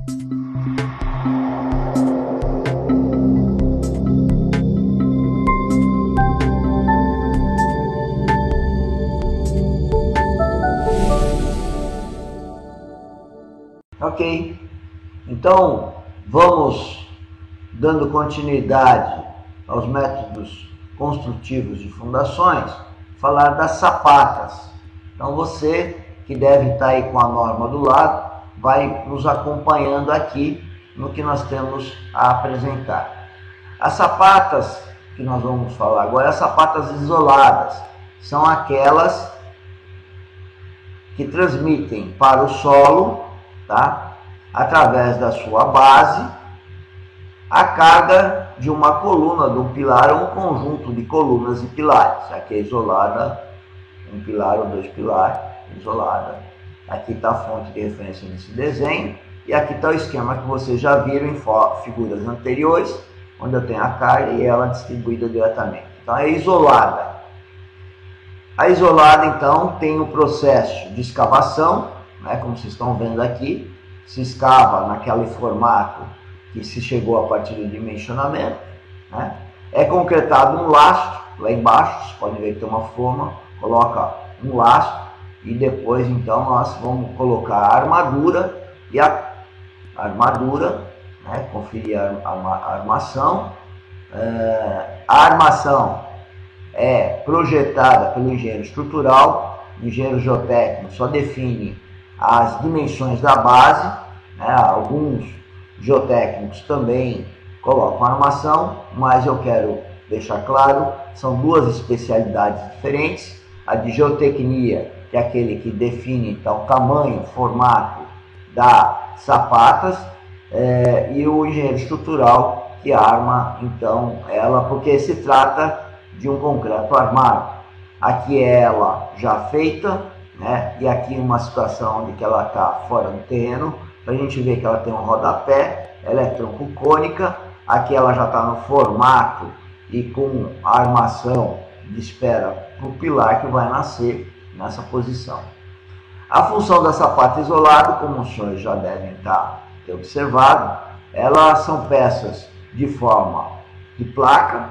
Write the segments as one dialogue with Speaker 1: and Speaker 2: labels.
Speaker 1: Ok, então vamos dando continuidade aos métodos construtivos de fundações, falar das sapatas. Então você que deve estar aí com a norma do lado, vai nos acompanhando aqui no que nós temos a apresentar. As sapatas que nós vamos falar agora, as sapatas isoladas, são aquelas que transmitem para o solo, tá? Através da sua base, a carga de uma coluna, de um pilar ou um conjunto de colunas e pilares. Aqui é isolada, um pilar ou dois pilares, isolada. Aqui está a fonte de referência nesse desenho, e aqui está o esquema que vocês já viram em figuras anteriores, onde eu tenho a carga e ela distribuída diretamente. Então é isolada. A isolada, então, tem o processo de escavação, né, como vocês estão vendo aqui, se escava naquele formato que se chegou a partir do dimensionamento, né? É concretado um lastro lá embaixo, vocês podem ver que tem uma forma, coloca um lastro e depois então nós vamos colocar a armadura e a armadura, né? Conferir a armação. A armação é projetada pelo engenheiro estrutural, o engenheiro geotécnico só define as dimensões da base, né? Alguns geotécnicos também colocam armação, mas eu quero deixar claro, são duas especialidades diferentes. A de geotecnia, que é aquele que define então tamanho, formato das sapatas, e o engenheiro estrutural, que arma então ela, porque se trata de um concreto armado. Aqui é ela já feita, né? E aqui uma situação onde que ela está fora do terreno, para a gente ver que ela tem um rodapé, ela é tronco cônica, aqui ela já está no formato e com a armação de espera para o pilar que vai nascer nessa posição. A função da sapata isolada, como os senhores já devem ter observado, elas são peças de forma de placa,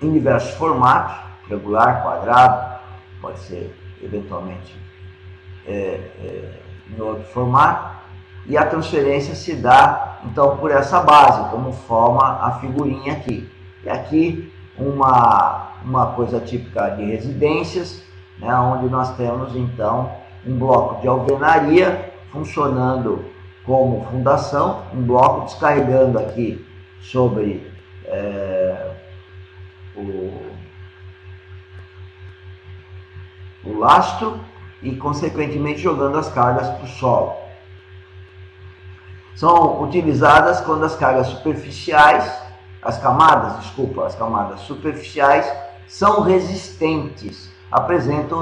Speaker 1: em diversos formatos, regular, quadrado, pode ser eventualmente em outro formato, e a transferência se dá então por essa base, como forma a figurinha aqui. E aqui uma coisa típica de residências, né, onde nós temos então um bloco de alvenaria funcionando como fundação, um bloco descarregando aqui sobre o lastro e consequentemente jogando as cargas para o solo. São utilizadas quando as cargas superficiais, as camadas superficiais são resistentes, apresentam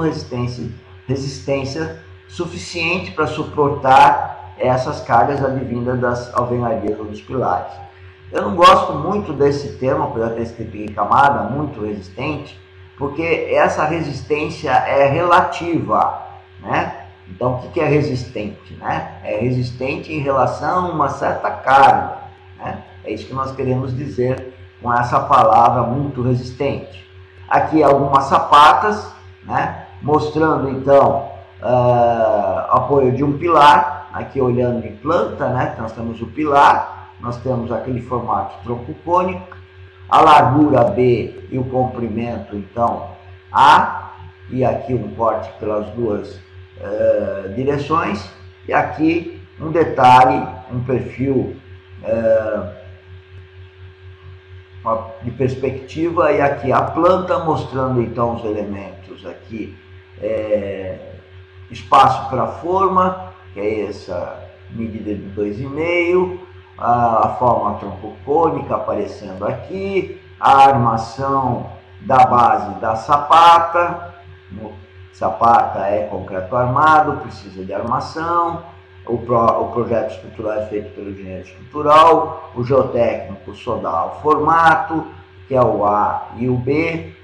Speaker 1: resistência suficiente para suportar essas cargas advindas das alvenarias ou dos pilares. Eu não gosto muito desse termo, apesar de ter escrito em camada, muito resistente, porque essa resistência é relativa, né? Então, o que é resistente, né? É resistente em relação a uma certa carga, né? É isso que nós queremos dizer com essa palavra muito resistente. Aqui algumas sapatas, né? Mostrando então apoio de um pilar, aqui olhando em planta, né? Nós temos o pilar, nós temos aquele formato tronco cônico, a largura B e o comprimento então A, e aqui um corte pelas duas direções, e aqui um detalhe, um perfil de perspectiva, e aqui a planta mostrando então os elementos aqui, espaço para forma, que é essa medida de 2,5, a forma troncocônica aparecendo aqui, a armação da base da sapata. Sapata é concreto armado, precisa de armação. O projeto estrutural é feito pelo engenheiro estrutural, o geotécnico só dá o formato, que é o A e o B.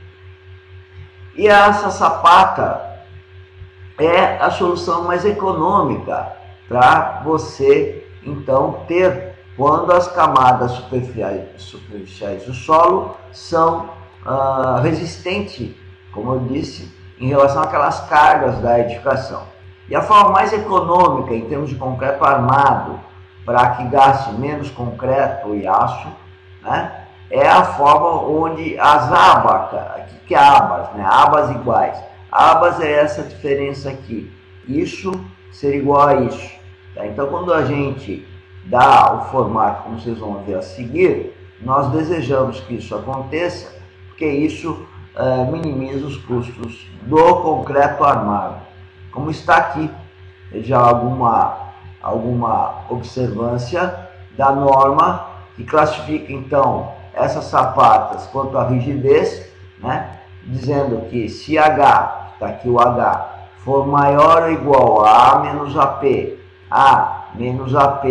Speaker 1: E essa sapata é a solução mais econômica para você então ter quando as camadas superficiais do solo são resistentes, como eu disse, em relação àquelas cargas da edificação. E a forma mais econômica em termos de concreto armado, para que gaste menos concreto e aço, né, é a forma onde as abas, aqui que é abas, né, abas iguais. Abas é essa diferença aqui. Isso ser igual a isso. Tá? Então, quando a gente dá o formato, como vocês vão ver a seguir, nós desejamos que isso aconteça, porque isso minimiza os custos do concreto armado. Como está aqui, já alguma observância da norma que classifica então essas sapatas quanto à rigidez, né? Dizendo que se H, está aqui o H, for maior ou igual a menos AP, A menos AP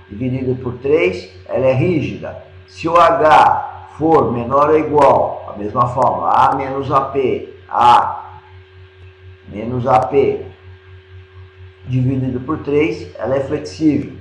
Speaker 1: dividido por 3, ela é rígida. Se o H for menor ou igual, da mesma forma, A menos AP, A menos AP dividido por 3, ela é flexível.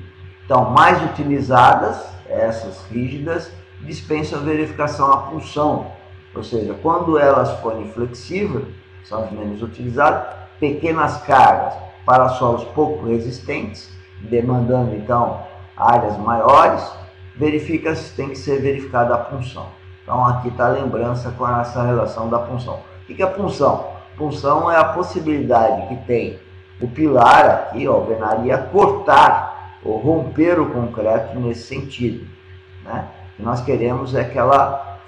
Speaker 1: Então, mais utilizadas, essas rígidas, dispensam a verificação na punção. Ou seja, quando elas forem flexíveis, são as menos utilizadas, pequenas cargas para solos pouco resistentes, demandando então áreas maiores, verifica-se, tem que ser verificada a punção. Então aqui está a lembrança com essa relação da punção. O que é a punção? Punção é a possibilidade que tem o pilar aqui, a alvenaria, cortar ou romper o concreto nesse sentido, né? O que nós queremos é que ela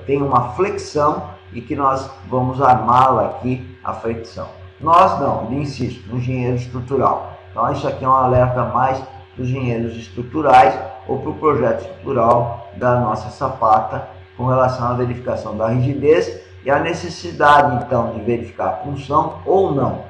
Speaker 1: tenha uma flexão e que nós vamos armá-la aqui, a flexão. Nós não, insisto, no engenheiro estrutural. Então isso aqui é um alerta mais para os engenheiros estruturais ou para o projeto estrutural da nossa sapata com relação à verificação da rigidez e a necessidade então de verificar a punção ou não.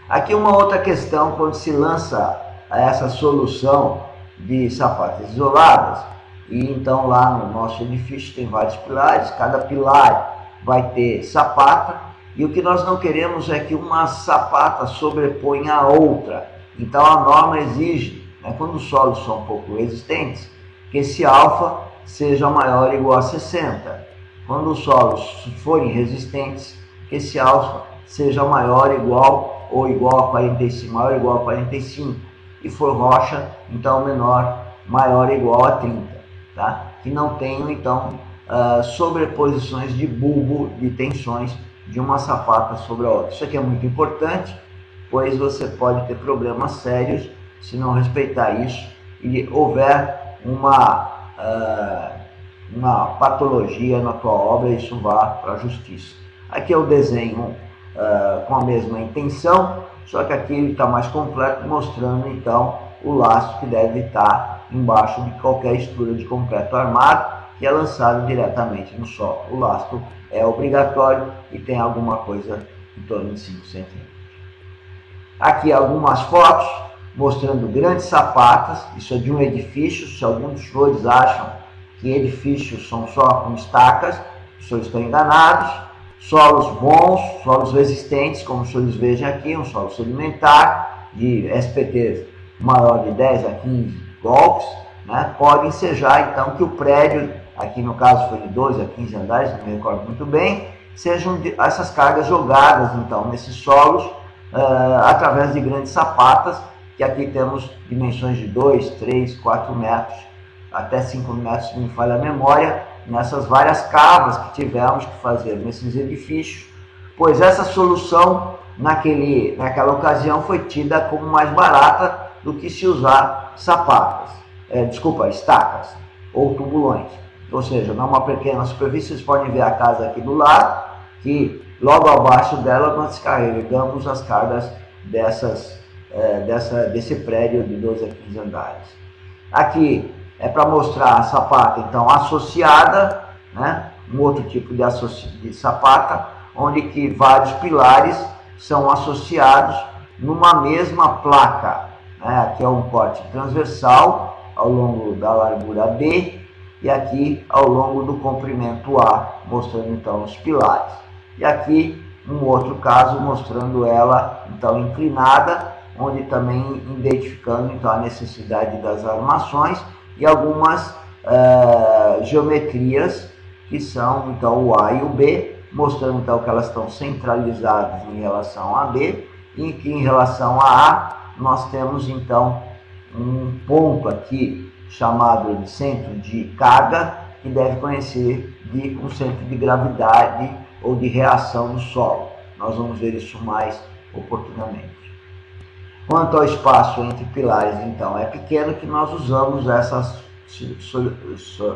Speaker 1: Aqui uma outra questão, quando se lança essa solução de sapatas isoladas, e então lá no nosso edifício tem vários pilares, cada pilar vai ter sapata, e o que nós não queremos é que uma sapata sobreponha a outra. Então a norma exige, né, quando os solos são um pouco resistentes, que esse alfa seja maior ou igual a 60. Quando os solos forem resistentes, que esse alfa seja maior ou igual a 45, maior ou igual a 45. E for rocha, então maior ou igual a 30. Tá? Que não tenham então sobreposições de bulbo de tensões de uma sapata sobre a outra. Isso aqui é muito importante, pois você pode ter problemas sérios se não respeitar isso e houver uma patologia na tua obra, isso vá para a justiça. Aqui é o desenho com a mesma intenção, só que aqui ele está mais completo, mostrando então o lastro que deve estar embaixo de qualquer estrutura de concreto armado, que é lançado diretamente no solo. O lastro é obrigatório e tem alguma coisa em torno de 5 centímetros. Aqui algumas fotos mostrando grandes sapatas, isso é de um edifício. Se alguns dos senhores acham que edifícios são só com estacas, os senhores estão enganados. Solos bons, solos resistentes, como os senhores vejam aqui, um solo sedimentar de SPTs maior de 10 a 15 golpes, né? Pode ensejar então que o prédio, aqui no caso foi de 12 a 15 andares, não me recordo muito bem, sejam essas cargas jogadas então nesses solos através de grandes sapatas, que aqui temos dimensões de 2, 3, 4 metros, até 5 metros, se me falha a memória, nessas várias cavas que tivemos que fazer nesses edifícios, pois essa solução naquela ocasião foi tida como mais barata do que se usar estacas ou tubulões. Ou seja, numa pequena superfície, vocês podem ver a casa aqui do lado, que logo abaixo dela nós descarregamos as cargas desse prédio de 12 a 15 andares. Aqui é para mostrar a sapata então associada, né? Um outro tipo de sapata, onde que vários pilares são associados numa mesma placa, né? Aqui é um corte transversal ao longo da largura B e aqui ao longo do comprimento A, mostrando então os pilares. E aqui um outro caso mostrando ela então inclinada, onde também identificando então a necessidade das armações e algumas geometrias que são então o A e o B, mostrando então que elas estão centralizadas em relação a B e que em relação a A nós temos então um ponto aqui chamado de centro de carga, que deve conhecer de um centro de gravidade ou de reação do solo. Nós vamos ver isso mais oportunamente. Quanto ao espaço entre pilares, então, é pequeno, que nós usamos essa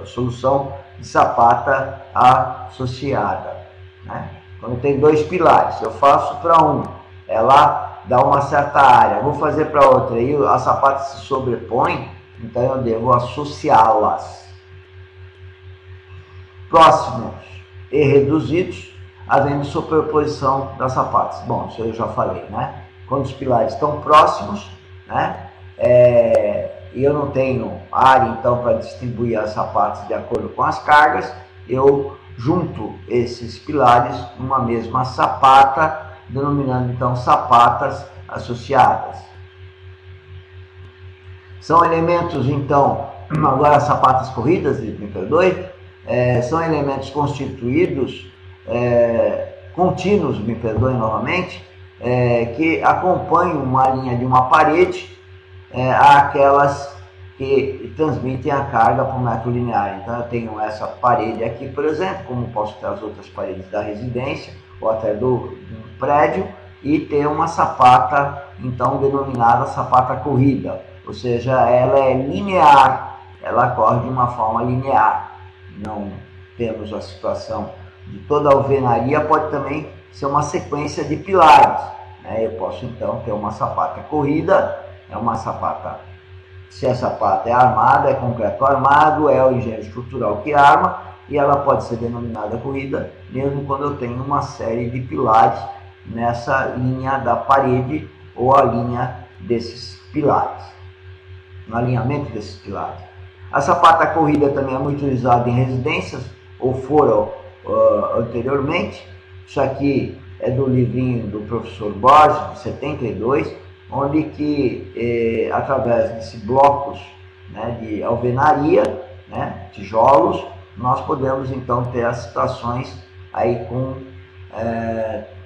Speaker 1: solução de Zapata associada, né? Quando tem dois pilares, eu faço para um, ela dá uma certa área, vou fazer para outra e a Zapata se sobrepõe, então eu devo associá-las. Próximos e reduzidos, havendo superposição das sapatas. Bom, isso eu já falei, né? Quando os pilares estão próximos, né? E eu não tenho área, então, para distribuir as sapatas de acordo com as cargas, eu junto esses pilares numa mesma sapata, denominando, então, sapatas associadas. São elementos, então, agora sapatas corridas, me perdoe, são elementos constituídos, contínuos, me perdoem novamente, que acompanham uma linha de uma parede àquelas que transmitem a carga por metro linear. Então eu tenho essa parede aqui, por exemplo, como posso ter as outras paredes da residência ou até do prédio, e ter uma sapata, então denominada sapata corrida, ou seja, ela é linear, ela corre de uma forma linear. Não temos a situação de toda a alvenaria, pode também ser uma sequência de pilares, né? Eu posso então ter uma sapata corrida, é uma sapata, se a sapata é armada, é concreto armado, é o engenheiro estrutural que arma, e ela pode ser denominada corrida mesmo quando eu tenho uma série de pilares nessa linha da parede ou a linha desses pilares, no alinhamento desses pilares. A sapata corrida também é muito utilizada em residências, ou foram anteriormente. Isso aqui é do livrinho do professor Borges, de 72, onde que, através desses blocos, né, de alvenaria, né, tijolos, nós podemos então ter as situações aí com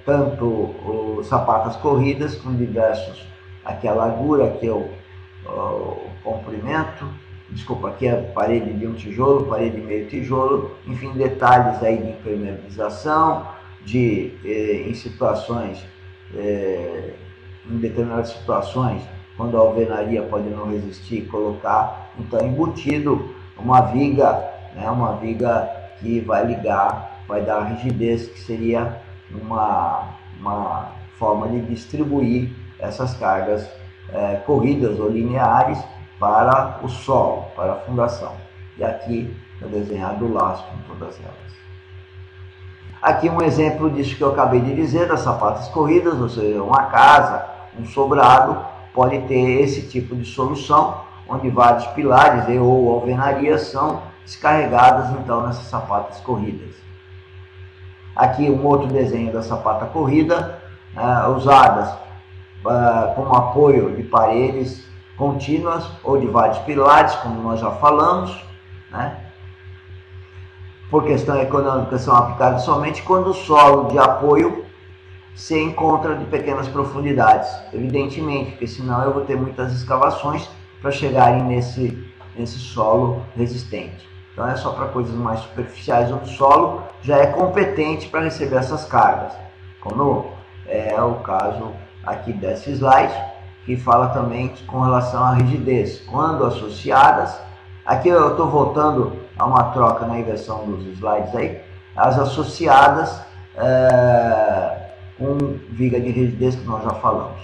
Speaker 1: tanto sapatas corridas com diversos, aqui a largura, aqui é o comprimento, desculpa, aqui é a parede de um tijolo, parede de meio tijolo, enfim, detalhes aí de impermeabilização, em situações, em determinadas situações, quando a alvenaria pode não resistir, colocar, então, embutido uma viga, né, uma viga que vai ligar, vai dar rigidez, que seria uma forma de distribuir essas cargas corridas ou lineares para o solo, para a fundação. E aqui é desenhado o laço com todas elas. Aqui um exemplo disso que eu acabei de dizer, das sapatas corridas, ou seja, uma casa, um sobrado, pode ter esse tipo de solução, onde vários pilares ou alvenarias são descarregadas então nessas sapatas corridas. Aqui um outro desenho da sapata corrida, usadas como apoio de paredes contínuas ou de vários pilares, como nós já falamos, né? Por questão econômica, são aplicadas somente quando o solo de apoio se encontra de pequenas profundidades, evidentemente, porque senão eu vou ter muitas escavações para chegarem nesse solo resistente. Então é só para coisas mais superficiais, onde o solo já é competente para receber essas cargas, como é o caso aqui desse slide, que fala também com relação à rigidez. Quando associadas, aqui eu estou voltando a uma troca na inversão dos slides aí, as associadas com viga de rigidez, que nós já falamos.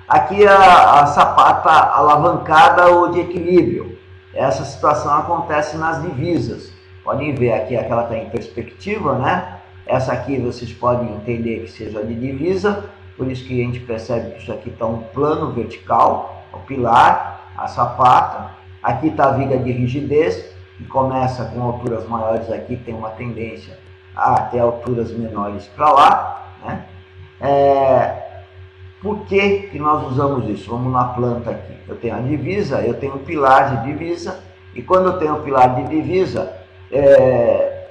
Speaker 1: Aqui a sapata alavancada ou de equilíbrio. Essa situação acontece nas divisas. Podem ver aqui que ela está em perspectiva, né? Essa aqui vocês podem entender que seja de divisa, por isso que a gente percebe que isso aqui está um plano vertical, o pilar, a sapata. Aqui está a viga de rigidez, que começa com alturas maiores aqui, tem uma tendência até alturas menores para lá, né? Por que que nós usamos isso? Vamos na planta aqui. Eu tenho a divisa, eu tenho um pilar de divisa, e quando eu tenho um pilar de divisa,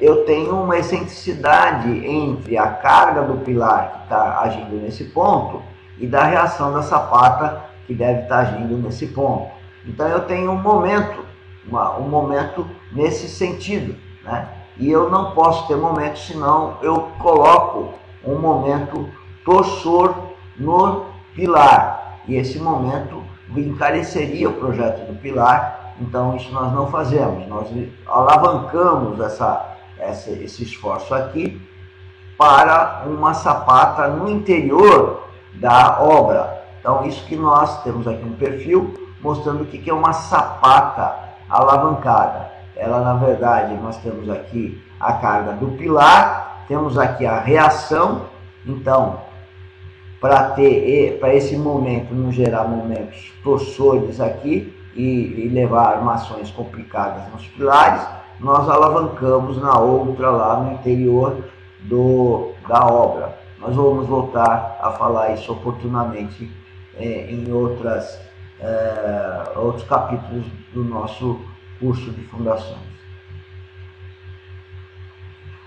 Speaker 1: eu tenho uma excentricidade entre a carga do pilar que está agindo nesse ponto e da reação da sapata que deve estar agindo nesse ponto. Então eu tenho um momento nesse sentido, né? E eu não posso ter momento, senão eu coloco um momento torsor no pilar, e esse momento encareceria o projeto do pilar. Então isso nós não fazemos, nós alavancamos esse esforço aqui para uma sapata no interior da obra. Então isso que nós temos aqui um perfil mostrando o que é uma sapata alavancada. Ela, na verdade, nós temos aqui a carga do pilar, temos aqui a reação. Então, para esse momento não gerar momentos torsores aqui e levar armações complicadas nos pilares, nós alavancamos na outra lá no interior da obra. Nós vamos voltar a falar isso oportunamente em outros capítulos do nosso curso de fundações.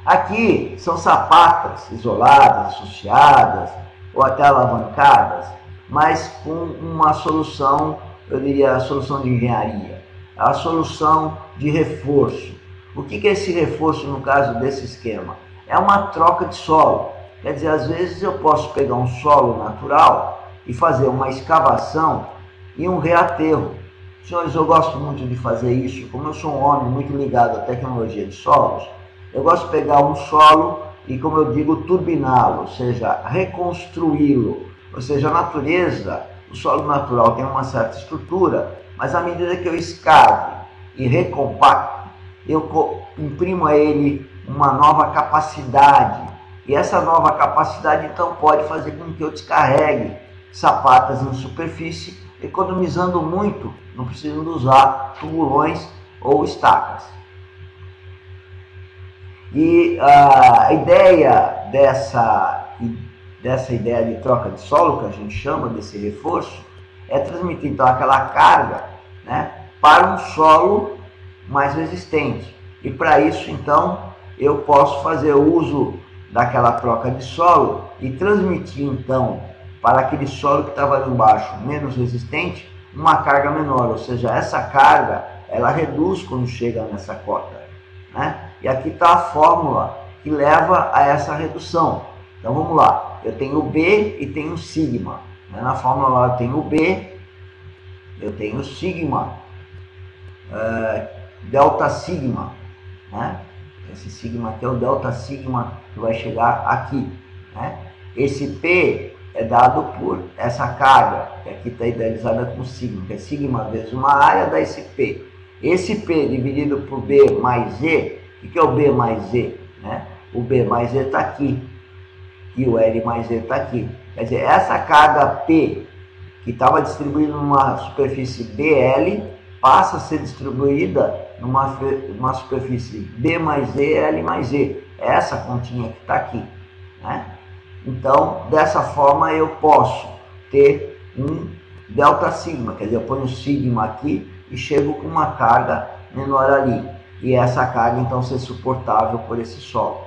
Speaker 1: Aqui são sapatas isoladas, associadas ou até alavancadas, mas com uma solução, eu diria a solução de engenharia, a solução de reforço. O que é esse reforço no caso desse esquema? É uma troca de solo. Quer dizer, às vezes eu posso pegar um solo natural e fazer uma escavação e um reaterro. Senhores, eu gosto muito de fazer isso. Como eu sou um homem muito ligado à tecnologia de solos, eu gosto de pegar um solo e, como eu digo, turbiná-lo, ou seja, reconstruí-lo. Ou seja, a natureza, o solo natural tem uma certa estrutura, mas à medida que eu escavo e recompacto, eu imprimo a ele uma nova capacidade. E essa nova capacidade, então, pode fazer com que eu descarregue sapatas em superfície, economizando muito, não precisando usar tubulões ou estacas. E a ideia dessa ideia de troca de solo, que a gente chama desse reforço, é transmitir então aquela carga, né, para um solo mais resistente. E para isso, então, eu posso fazer uso daquela troca de solo e transmitir então para aquele solo que estava ali embaixo menos resistente uma carga menor, ou seja, essa carga ela reduz quando chega nessa cota, né? E aqui está a fórmula que leva a essa redução. Então vamos lá, eu tenho B e tenho sigma, né? Na fórmula lá eu tenho B, eu tenho sigma, delta sigma, né? Esse sigma aqui é o delta sigma que vai chegar aqui, né? Esse P é dado por essa carga, que aqui está idealizada com sigma, que é sigma vezes uma área, dá esse P. Esse P dividido por B mais E, o que é o B mais E? Né? O B mais E está aqui, e o L mais E está aqui. Quer dizer, essa carga P, que estava distribuída numa superfície BL, passa a ser distribuída numa superfície B mais E, L mais E. É essa continha que está aqui, né? Então, dessa forma eu posso ter um delta sigma, quer dizer, eu ponho sigma aqui e chego com uma carga menor ali. E essa carga então ser suportável por esse solo.